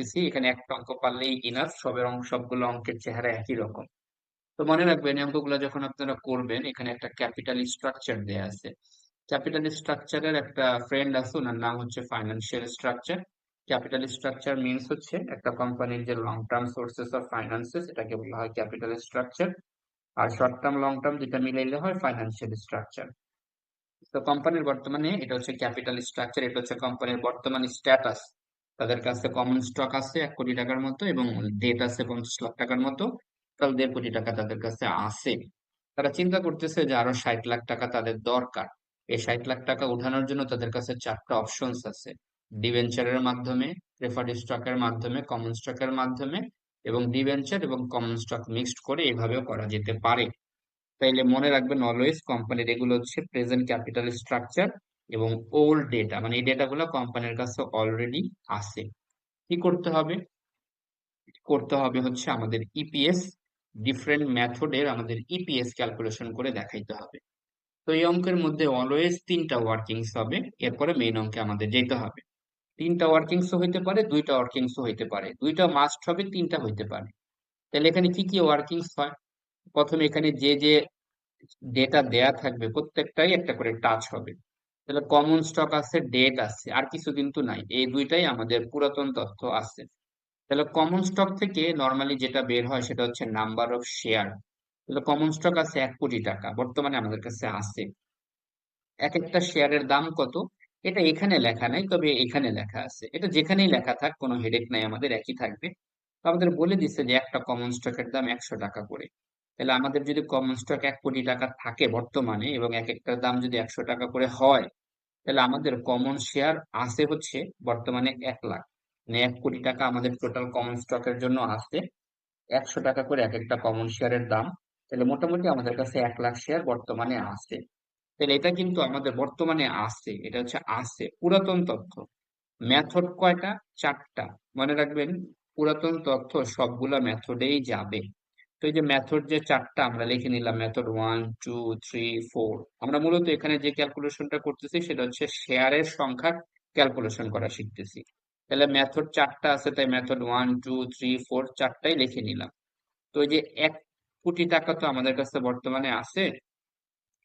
লিখতেছি, এখানে একটা অঙ্ক পারলেই ইনাফ, সবগুলো অঙ্কের চেহারা একই রকম। তো মনে রাখবেন এই অঙ্কগুলো যখন আপনারা করবেন, এখানে একটা ক্যাপিটাল স্ট্রাকচার দেয়া আছে। ক্যাপিটাল স্ট্রাকচারের একটা ফ্রেন্ড আছে, ওনার নাম হচ্ছে financial structure. Capital structure means হচ্ছে একটা কোম্পানির যে long term sources of finances, এটাকে বলা হয় ক্যাপিটাল স্ট্রাকচার। আর শর্ট টার্ম লং টার্ম যেটা মিলাইলে হয় ফাইন্যান্সিয়াল স্ট্রাকচার। তো কোম্পানির বর্তমানে এটা হচ্ছে ক্যাপিটাল স্ট্রাকচার, এটা হচ্ছে কোম্পানির বর্তমান স্ট্যাটাস। তাদের কাছে কমন স্টক আছে 1 কোটি টাকার মতো এবং ডেট আছে 50 লাখ টাকার মতো। টোটাল 1.5 কোটি টাকা তাদের কাছে আছে। তারা চিন্তা করতেছে যে আরো 60 লাখ টাকা তাদের দরকার। এই 60 লাখ টাকা উঠানোর জন্য তাদের কাছে 4টা অপশনস আছে: ডিবেঞ্চারের মাধ্যমে, প্রেফার্ড স্টকের মাধ্যমে, কমন স্টকের মাধ্যমে, এবং ডিবেঞ্চার এবং কমন স্টক মিক্সড করে এভাবেও করা যেতে পারে। তাইলে মনে রাখবেন অলওয়েজ কোম্পানির এগুলো হচ্ছে প্রেজেন্ট ক্যাপিটাল স্ট্রাকচার এবং ওল্ড ডেটা, মানে এই ডেটাগুলো কোম্পানির কাছে অলরেডি আছে। কি করতে হবে? করতে হবে হচ্ছে আমাদের ইপিএস, ডিফারেন্ট মেথডের আমাদের ইপিএস ক্যালকুলেশন করে দেখাইতে হবে। তো এই অঙ্কের মধ্যে অলওয়েজ 3টা ওয়ার্কিংস হবে, এরপরে মেইন অঙ্কে আমাদের যেতে হবে। 3টা ওয়ার্কিংসও হইতে পারে, 2টা ওয়ার্কিংসও হইতে পারে, 2টা মাস্ট হবে, 3টা হইতে পারে। তাহলে এখানে কি কি ওয়ার্কিংস হয়? প্রথমে এখানে যে যে ডেটা দেয়া থাকবে প্রত্যেকটাই একটা করে টাচ হবে। তাহলে কমন স্টক আছে, ডেট আছে, আর কিছু কিন্তু নাই, এই দুইটাই আমাদের পুরাতন তথ্য আছে। তাহলে কমন স্টক থেকে নর্মালি যেটা বের হয় সেটা হচ্ছে নাম্বার অফ শেয়ার। তাহলে কমন স্টক আছে 1 কোটি টাকা বর্তমানে আমাদের কাছে আছে। এক একটা শেয়ারের দাম কত? এটা এখানে লেখা নাই, তবে এখানে লেখা আছে। এটা যেখানেই লেখা থাক কোনো হেডেক নাই, আমাদের একই থাকবে। তো আমাদের বলে দিচ্ছে যে একটা কমন স্টকের দাম 100 টাকা করে। তাহলে আমাদের যদি কমন স্টক 1 কোটি টাকা থাকে বর্তমানে এবং এক একটার দাম যদি 100 টাকা করে হয়, তাহলে আমাদের কমন শেয়ার আছে হচ্ছে বর্তমানে 1 লাখ। মানে 1 কোটি টাকা আমাদের টোটাল কমন স্টকের জন্য আছে। 100 টাকা করে এক একটা কমন শেয়ারের দাম। তাহলে মোটামুটি আমাদের কাছে 1 লাখ শেয়ার বর্তমানে আছে। তাহলে এটা কিন্তু আমাদের বর্তমানে আছে, এটা হচ্ছে আছে পুরাতন তথ্য। মেথড কয়টা? 4টা। মনে রাখবেন পুরাতন তথ্য সবগুলা মেথডেই যাবে। তো এই যে মেথড যে 4টা আমরা লিখে নিলাম, মেথড 1 2 3 4। আমরা মূলত এখানে যে ক্যালকুলেশনটা করতেছি সেটা হচ্ছে শেয়ারের সংখ্যা ক্যালকুলেশন করা শিখতেছি। তাহলে মেথড 4টা আছে, তাই মেথড 1 2 3 4 চারটাই লিখে নিলাম। তো এই যে 1 কোটি টাকা তো আমাদের কাছে বর্তমানে আছে।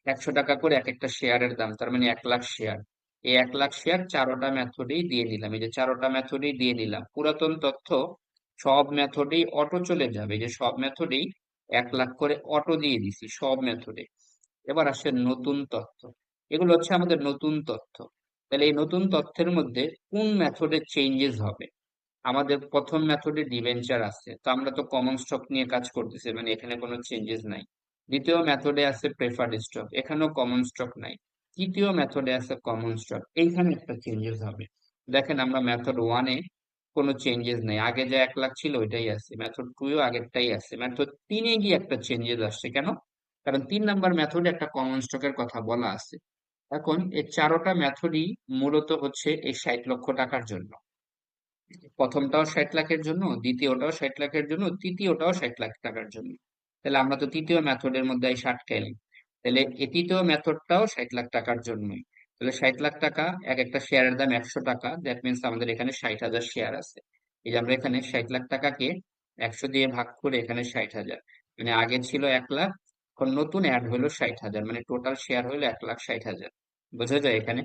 100 টাকা করে এক একটা শেয়ারের দাম, তার মানে 1 লাখ শেয়ার। এই 1 লাখ শেয়ার চারোটা মেথডেই দিয়ে দিলাম, এই যে চারোটা মেথডেই দিয়ে দিলাম। পুরাতন তথ্য সব মেথডেই অটো চলে যাবে, এই যে সব মেথডেই 1 লাখ করে অটো দিয়ে দিছি সব মেথডে। এবার আসে নতুন তথ্য। এগুলো হচ্ছে আমাদের নতুন তথ্য। তাহলে এই নতুন তথ্যের মধ্যে কোন মেথডে চেঞ্জেস হবে? আমাদের প্রথম মেথডে ডিবেঞ্চার আছে, তো আমরা তো কমন স্টক নিয়ে কাজ করতেছি, মানে এখানে কোনো চেঞ্জেস নাই। দ্বিতীয় মেথডে আছে প্রেফার্ড স্টক, এখানেও কমন স্টক নাই। তৃতীয় মেথডে আছে কমন স্টক, এইখানে একটা চেঞ্জেস হবে। দেখেন আমরা মেথড 1-এ কোনো চেঞ্জেস নেই, আগে যে 1 লাখ ছিল ওইটাই আছে। মেথড 2-এও আগেরটাই আছে। মেথড 3-এ গিয়ে একটা চেঞ্জেস আসছে, কেন? কারণ 3 নাম্বার মেথডে একটা কমন স্টকের কথা বলা আছে। এখন এই চারোটা মেথডই মূলত হচ্ছে এই 60 লক্ষ টাকার জন্য। প্রথমটাও 60 লাখের জন্য, দ্বিতীয়টাও 60 লাখের জন্য, তৃতীয়টাও 60 লাখ টাকার জন্য। তাহলে আমরা তো তৃতীয় মেথডের মধ্যে এই 60 খাইলাম। তাহলে এই তৃতীয় মেথডটাও 60 লাখ টাকার জন্যই। তাহলে 60 লাখ টাকা, এক একটা শেয়ারের দাম 100 টাকা, দ্যাট মিনস আমাদের এখানে 60,000 শেয়ার আছে। এই যে আমরা এখানে 60 লাখ টাকাকে 100 দিয়ে ভাগ করে এখানে 60,000, মানে আগে ছিল 1 লাখ, এখন নতুন অ্যাড হলো 60,000, মানে টোটাল শেয়ার হলো 1,60,000। বোঝা যায় এখানে?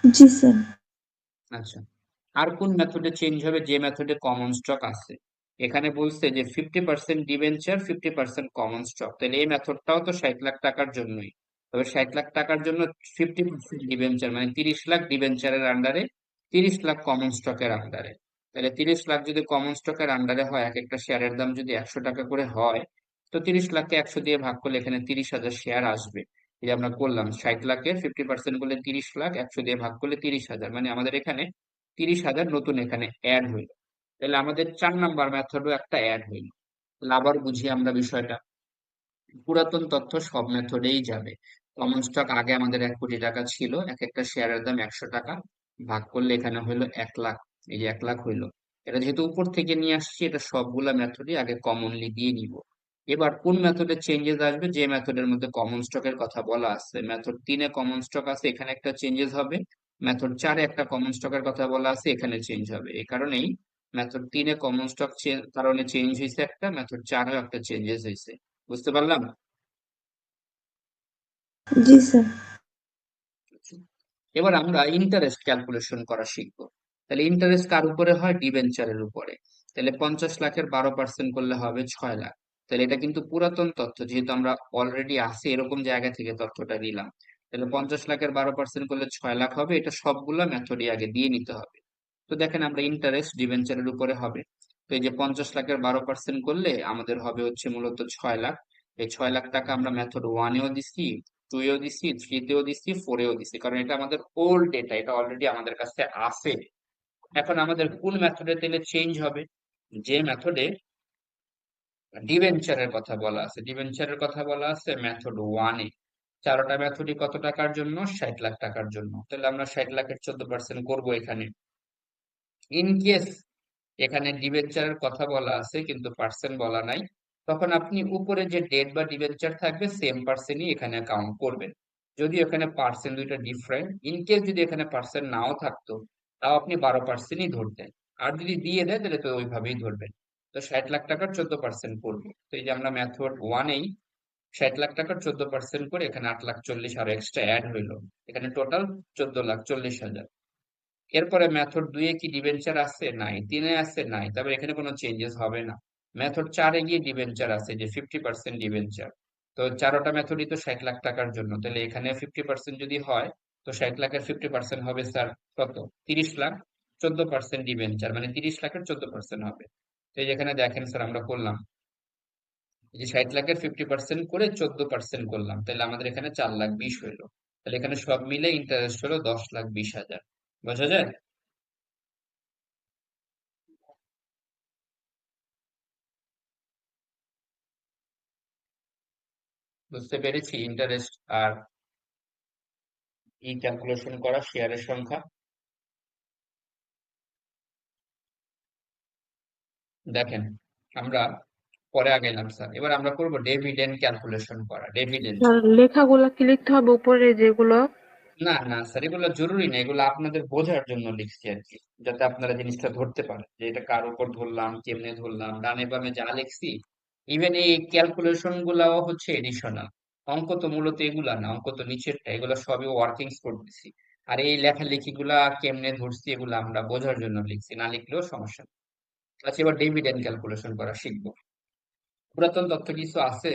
জি স্যার। আচ্ছা, আর কোন মেথডে চেঞ্জ হবে? যে মেথডে কমন স্টক আছে। এখানে বলছে যে 50% ডিবেঞ্চার, 50% কমন স্টক, তাহলে এই মেথডটাও তো 60 লাখ টাকার জন্যই। তবে 60 লাখ টাকার জন্য 50% ডিবেঞ্চার, মানে 30 লাখ ডিবেঞ্চারের আন্ডারে, 30 লাখ কমন স্টকের আন্ডারে। তাহলে 30 লাখ যদি কমন স্টকের আন্ডারে হয়, এক একটা শেয়ারের দাম যদি 100 টাকা করে হয়, তো 30 লাখকে 100 দিয়ে ভাগ করলে এখানে 30,000 শেয়ার আসবে। এই যে আমরা করলাম 60 লাখের 50% করলে 30 লাখ, 100 দিয়ে ভাগ করলে 30,000, মানে আমাদের এখানে 30,000 নতুন এখানে অ্যাড হইলো। তাহলে আমাদের 4 নাম্বার মেথডও একটা অ্যাড হইলো। তাহলে আবার বুঝি আমরা বিষয়টা। পুরাতন তথ্য সব মেথডেই যাবে। কমন স্টক আগে আমাদের 1 কোটি টাকা ছিল, এক একটা শেয়ারের দাম 100 টাকা, ভাগ করলে এখানে হইলো 1 লাখ। এই যে 1 লাখ হইলো। এটা যেহেতু উপর থেকে নিয়ে আসছি, এটা সবগুলা মেথডই আগে কমনলি দিয়ে নিব। এবার কোন মেথডে চেঞ্জেস আসবে? যে মেথডের মধ্যে কমন স্টকের কথা বলা আছে। মেথড 3-এ কমন স্টক আছে, এখানে একটা চেঞ্জেস হবে। মেথড 4-এ একটা কমন স্টকের কথা বলা আছে, এখানে চেঞ্জ হবে। এই কারণেই মেথড 3-এ কমন স্টক কারণে চেঞ্জ হয়েছে একটা, মেথড 4-এও একটা চেঞ্জেস হয়েছে। বুঝতে পারলাম? জি স্যার। এবার আমরা ইন্টারেস্ট ক্যালকুলেশন করা শিখবো। তাহলে ইন্টারেস্ট কার উপরে হয়? ডিবেঞ্চারের উপরে। তাহলে 50 লাখের 12% করলে হবে 6 লাখ। তাহলে এটা কিন্তু পুরাতন তথ্য, যেহেতু আমরা অলরেডি আছি এরকম জায়গা থেকে তথ্যটা দিলাম। তাহলে 50 লাখের 12% করলে 6 লাখ হবে। এটা সবগুলা মেথডই আগে দিয়ে নিতে হবে। তো দেখেন, আমরা ইন্টারেস্ট ডিবেঞ্চারের উপরে হবে। তো এই যে 50 লাখের 12% করলে আমাদের হবে হচ্ছে মূলত 6 লাখ। এই 6 লাখ টাকা আমরা মেথড 1-এও দিচ্ছি, 2-এও দিছি, 3-তেও দিছি, 4-এও দিছি, কারণ এটা আমাদের ওল্ড ডেটা, এটা অলরেডি আমাদের কাছে আছে। এখন আমাদের কোন মেথডে তাহলে চেঞ্জ হবে? যে মেথডে ডিবেঞ্চারের কথা বলা আছে, ডিবেঞ্চারের কথা বলা আছে মেথড 1-এ। চারোটা মেথডই কত টাকার জন্য? 60 লাখ টাকার জন্য। তাহলে আমরা 60 লাখের 14% করবো এখানে। ইন কেস এখানে ডিবেঞ্চারের কথা বলা আছে কিন্তু পার্সেন্ট বলা নাই, তখন আপনি উপরে যে ডেট বা ডিবেঞ্চার থাকবে সেম পার্সেন্টই এখানে কাউন্ট করবেন। যদি এখানে পার্সেন্ট দুইটা ডিফারেন্ট, ইন কেস যদি এখানে পার্সেন্ট নাও থাকতো, তাও আপনি 12%ই ধরতেন। আর যদি দিয়ে দেয় তাহলে তো ওইভাবেই ধরবেন। তো 60 লাখ টাকার 14% করবে। তো এই যে আমরা মেথড 1-এই 60 লাখ টাকার 14% করে এখানে 8,40,000 আর এক্সট্রা অ্যাড হইলো। এখানে টোটাল 14,40,000। এরপরে মেথড 2-এ কি ডিবেঞ্চার আছে? নাই। 3-এ আছে? নাই। তবে এখানে কোনো চেঞ্জেস হবে না। মেথড 4-এ গিয়ে ডিবেঞ্চার আছে, যে 50% ডিবেঞ্চার। তো চারোটা মেথডই তো 60 লাখ টাকার জন্য, তাহলে এখানে 50% যদি হয়, তো 60 লাখের 50% হবে স্যার কত? 30 লাখ। 14% ডিবেঞ্চার মানে 30 লাখের 14% হবে। তো এই যেখানে দেখেন স্যার, আমরা করলাম এই যে 60 লাখের 50% করে 14% করলাম, তাহলে আমাদের এখানে 4,20,000 হইলো। তাহলে এখানে সব মিলে ইন্টারেস্ট হলো 10,20,000। বোঝা যায়? বুঝতে পেরেছি ইন্টারেস্ট আর ক্যালকুলেশন করা শেয়ারের সংখ্যা। দেখেন, আমরা পরে আগাইলাম স্যার, এবার আমরা করব ডেভিডেন্ড ক্যালকুলেশন করা, ডেভিডেন্ড। স্যার লেখাগুলা কি লিখতে হবে উপরে যেগুলো? না না স্যার, এগুলো জরুরি না, এগুলো আপনাদের বোঝার জন্য লিখছি আর কি, যাতে আপনারা জিনিসটা ধরতে পারেন যে এটা কার উপর ধরলাম, কেমনে ধরলাম, ডানে বামে যা লিখছি। ইভেন এই ক্যালকুলেশন গুলাও হচ্ছে এডিশনাল। অঙ্ক তো মূলত এগুলা না, অঙ্ক তো নিচেরটা, এগুলো সবই ওয়ার্কিংস করতেছি। আর এই লেখালেখি গুলা কেমনে ধরছি এগুলো আমরা বোঝার জন্য লিখছি, না লিখলেও সমস্যা নেই। আচ্ছা, এবার ডিভিডেন্ড ক্যালকুলেশন করা শিখবো। পুরাতন তথ্য কিছু আছে,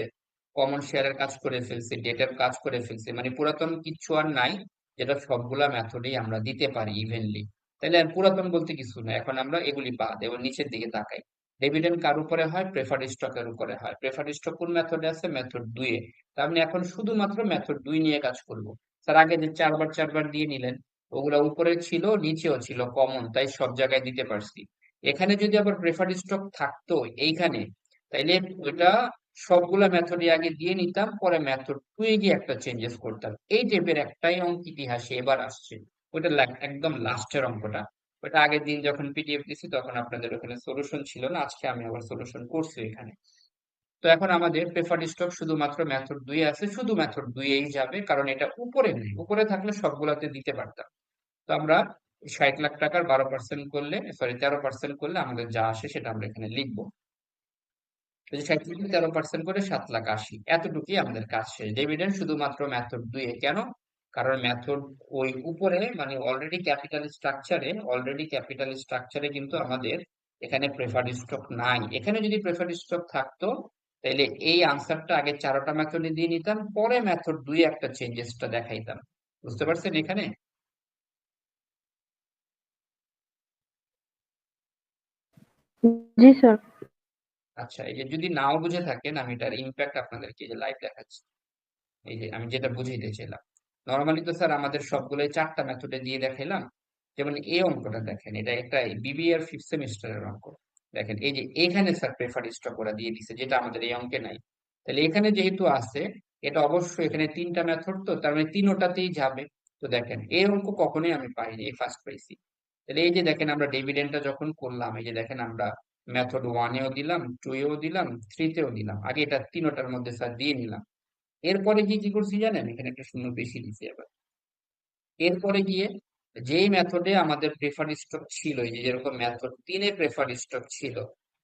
কমন শেয়ারের কাজ করে ফেলছি, ডেটের কাজ করে ফেলছি, মানে পুরাতন কিছু আর নাই, যেটা সবগুলা মেথডেই আমরা দিতে পারি ইভেনলি। তাহলে আর পুরাতন বলতে কিছু না, এখন আমরা এগুলি বাদ, এবার নিচের দিকে তাকাই। ডিভিডেন্ড কার উপরে হয়? প্রেফার্ড স্টকের উপরে হয়। প্রেফার্ড স্টক কোন মেথডে আছে? মেথড 2-এ। তার মানে এখন শুধুমাত্র মেথড 2 নিয়ে কাজ করব। তার আগে যে চারবার চারবার দিয়ে নিলেন, ওগুলা উপরে ছিল নিচেও ছিল কমন, তাই সব জায়গায় দিতে পারছি। এখানে যদি আবার প্রেফার্ড স্টক থাকতো এইখানে, তাইলে ওইটা সবগুলা মেথডই আগে দিয়ে নিতাম, পরে মেথড 2-এ গিয়ে একটা চেঞ্জেস করতাম। এই টাইপের একটাই অঙ্ক ইতিহাসে এবার আসছে। ওইটা একদম লাস্টের অঙ্কটা। ওইটা আগের দিন যখন পিডিএফ দিছি তখন আপনাদের ওখানে সলিউশন ছিল না, আজকে আমি আবার সলিউশন করছি এখানে। তো এখন আমাদের প্রেফার্ড স্টক শুধুমাত্র মেথড 2-এ আছে, শুধু মেথড 2-এই যাবে, কারণ এটা উপরে নেই। উপরে থাকলে সবগুলাতে দিতে পারতাম। তো আমরা 60 লাখ টাকার 12% করলে, সরি 13% করলে আমাদের যা আসে সেটা আমরা এখানে লিখবো। যদি 60 থেকে 13% করে 7,80,000, এতটুকুই আমাদের কাজ শেষ। ডিভিডেন্ড শুধুমাত্র মেথড 2-এ। কেন? কারণ মেথড ওই উপরে মানে অলরেডি ক্যাপিটাল স্ট্রাকচারে কিন্তু আমাদের এখানে প্রেফার্ড স্টক নাই। এখানে যদি প্রেফার্ড স্টক থাকতো, তাহলে এই আনসারটা আগে চারোটা মেথডে দিয়ে নিতাম, পরে মেথড 2-এ একটা চেঞ্জেসটা দেখাইতাম। বুঝতে পারছেন এখানে? জি স্যার। আচ্ছা, এই যে যদি নাও বুঝে থাকেন, আমি এটার ইম্প্যাক্ট আপনাদেরকে এই যে লাইভ দেখাচ্ছি। এই যে আমি যেটা বুঝাইতে চাইলাম, নর্মালি তো স্যার আমাদের সবগুলোই চারটা মেথডে দিয়ে দেখাইলাম। যেমন এই অঙ্কটা দেখেন, এটা একটা বিবিএর 5th সেমিস্টারের অঙ্ক। দেখেন এই যে এখানে স্যার প্রেফার স্টক ওরা দিয়ে দিছে, যেটা আমাদের এই অঙ্কে নাই। তাহলে এখানে যেহেতু আছে, এটা অবশ্যই এখানে তিনটা মেথড, তো তার মানে তিনোটাতেই যাবে। তো দেখেন এই অঙ্ক কখনোই আমি পাইনি, এই ফার্স্ট পাইছি। তাহলে এই যে দেখেন, আমরা ডিভিডেন্ডটা যখন করলাম, এই যে দেখেন আমরা মেথড 1-এও দিলাম, 2-এও দিলাম, 3-তেও দিলাম, আগে এটা তিনোটার মধ্যে স্যার দিয়ে নিলাম। এরপরে গিয়ে কি করছি জানেন? এখানে একটা শূন্য বেশি দিছি আবার। এরপরে গিয়ে যেই মেথডে আমাদের প্রেফার স্টক ছিল, এই যে যেরকম মেথড 3-এ প্রেফার স্টক ছিল,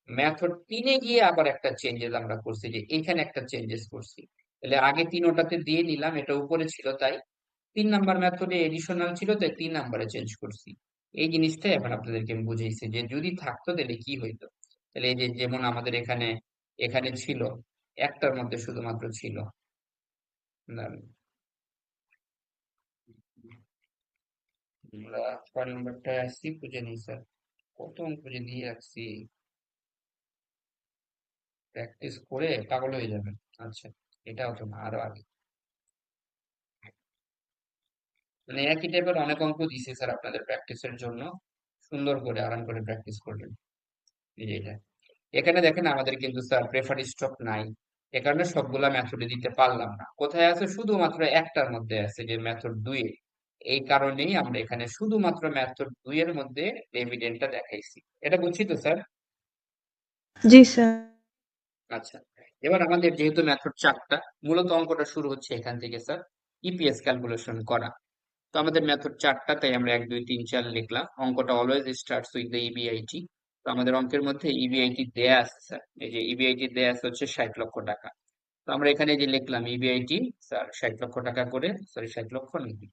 মেথড 3-এ গিয়ে আবার একটা চেঞ্জেস আমরা করছি, যে এইখানে একটা চেঞ্জেস করছি। তাহলে আগে 3 ওটাতে দিয়ে নিলাম, এটা উপরে ছিল তাই 3 নাম্বার মেথডে এডিশনাল ছিল তাই 3 নাম্বারে চেঞ্জ করছি। এই জিনিসটাই এখন আপনাদেরকে আমি বুঝাইছি যে যদি থাকতো তাহলে কি হইতো। তাহলে এই যে যেমন আমাদের এখানে এখানে ছিল, একটার মধ্যে শুধুমাত্র ছিল, দাঁড়ান, আমরা 6 নম্বরটা আসছি খুঁজে নিই স্যার, কত অঙ্ক যে দিয়ে রাখছি, প্র্যাকটিস করে পাগল হয়ে যাবেন। আচ্ছা, এটাও তো না, আরো আগে, মানে একই টাইপের অনেক অঙ্ক দিছি স্যার আপনাদের প্র্যাকটিসের জন্য, সুন্দর করে আরাম করে প্র্যাকটিস করবেন। এই যে এটা, এখানে দেখেন আমাদের কিন্তু স্যার প্রেফার স্টক নাই, এ কারণে সবগুলা মেথডে দিতে পারলাম না। কোথায় আছে? শুধুমাত্র একটার মধ্যে আছে, যে মেথড 2-এ। এই কারণেই আমরা এখানে শুধুমাত্র মেথড 2-এর মধ্যে এভিডেন্টটা দেখাইছি। এটা বুঝছি তো স্যার? জি স্যার। আচ্ছা, এবার আমাদের যেহেতু মেথড 4টা, মূলত অঙ্কটা শুরু হচ্ছে এখান থেকে স্যার, ইপিএস ক্যালকুলেশন করা। তো আমাদের মেথড 4টা, তাই আমরা 1 2 3 4 লিখলাম। অঙ্কটা always starts with the EBIT. তো আমাদের অঙ্কের মধ্যে ইবিআইটি দেয়া আছে স্যার, এই যে ইবিআইটি দেয়া আছে হচ্ছে 60 লক্ষ টাকা। তো আমরা এখানে যে লিখলাম ইবিআইটি স্যার 60 লক্ষ টাকা করে, সরি 60 লক্ষ নাকি,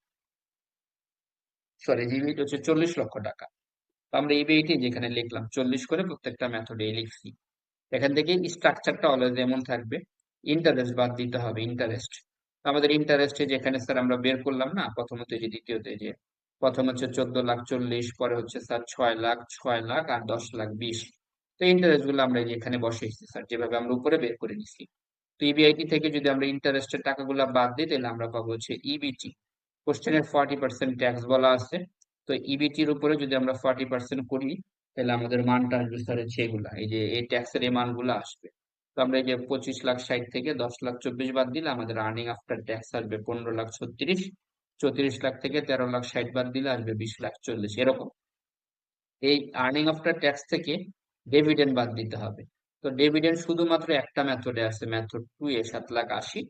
সরি ইবিআইটি হচ্ছে 40 লক্ষ টাকা। তো আমরা ইবিআইটি যেখানে লিখলাম 40 করে প্রত্যেকটা মেথডে লিখছি। এখান থেকে স্ট্রাকচারটা অলওয়েজ এমন থাকবে, ইন্টারেস্ট বাদ দিতে হবে, ইন্টারেস্ট। আমাদের ইন্টারেস্টে যেখানে স্যার আমরা বের করলাম না, প্রথমত যে দ্বিতীয়তে যে, প্রথম হচ্ছে 14 লাখ 40, পরে হচ্ছে স্যার 6 লাখ 6 লাখ আর 10 লাখ 20। তো ইন্টারেস্ট গুলো আমরা এই যে এখানে বসেছি স্যার, যেভাবে আমরা উপরে বের করে নিছি। তো ইবিআইটি থেকে যদি আমরা ইন্টারেস্টের টাকাগুলো বাদ দিই, তাহলে আমরা পাবো হচ্ছে ইবিটি। কোশ্চেনের 40% ট্যাক্স বলা আছে, তো ইবিটির উপরে যদি আমরা 40% করি, তাহলে আমাদের মানটা আসবে স্যার হচ্ছে এগুলা, এই যে এই ট্যাক্সের এই মানগুলো আসবে। তো আমরা এই যে 25 লাখ 60 থেকে 10 লাখ 24 বাদ দিলে আমাদের আর্নিং আফটার ট্যাক্স আসবে 15 লাখ 36। 34 লাখ থেকে 13 লাখ 60 বাদ দিলে আসবে 20 লাখ 40, এরকম। এই আর্নিং আফটার ট্যাক্স থেকে ডিভিডেন্ড বাদ দিতে হবে। তো ডিভিডেন্ড শুধুমাত্র একটা মেথডে আছে, মেথড 2-এ 7 লাখ 80।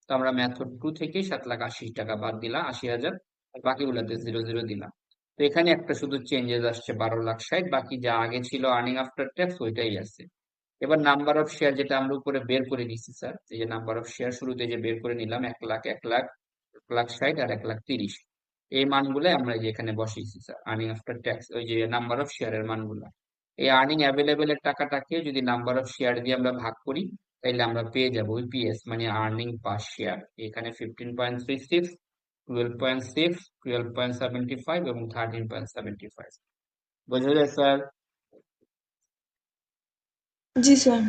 তো আমরা মেথড 2 থেকে 7 লাখ 80 টাকা বাদ দিলাম, 80,000, আর বাকিগুলোতে 0 0 দিলাম। তো এখানে একটা শুধু চেঞ্জেস আসছে 12 লাখ 60, বাকি যা আগে ছিল আর্নিং আফটার ট্যাক্স ওইটাই আছে। এবার নাম্বার অফ শেয়ার যেটা আমরা উপরে বের করে নিচ্ছি স্যার, এই যে নাম্বার অফ শেয়ার শুরুতে যে বের করে নিলাম, 1 লাখ 1 লাখ 1 লাখ 60 আর 1 লাখ 30, এই মানগুলো আমরা এই যে এখানে বসিয়েছি স্যার, আর্নিং আফটার ট্যাক্স, ওই যে নাম্বার অফ শেয়ারের মানগুলো। এই আর্নিং অ্যাভেলেবেল এর টাকাটাকে যদি নাম্বার অফ শেয়ার দিয়ে আমরা ভাগ করি, তাহলে আমরা পেয়ে যাবো ইপিএস, মানে আর্নিং পার শেয়ার। এখানে 15.36, 12.6, 12.75 এবং 13.75। বোঝা যায় স্যার? জি স্যার।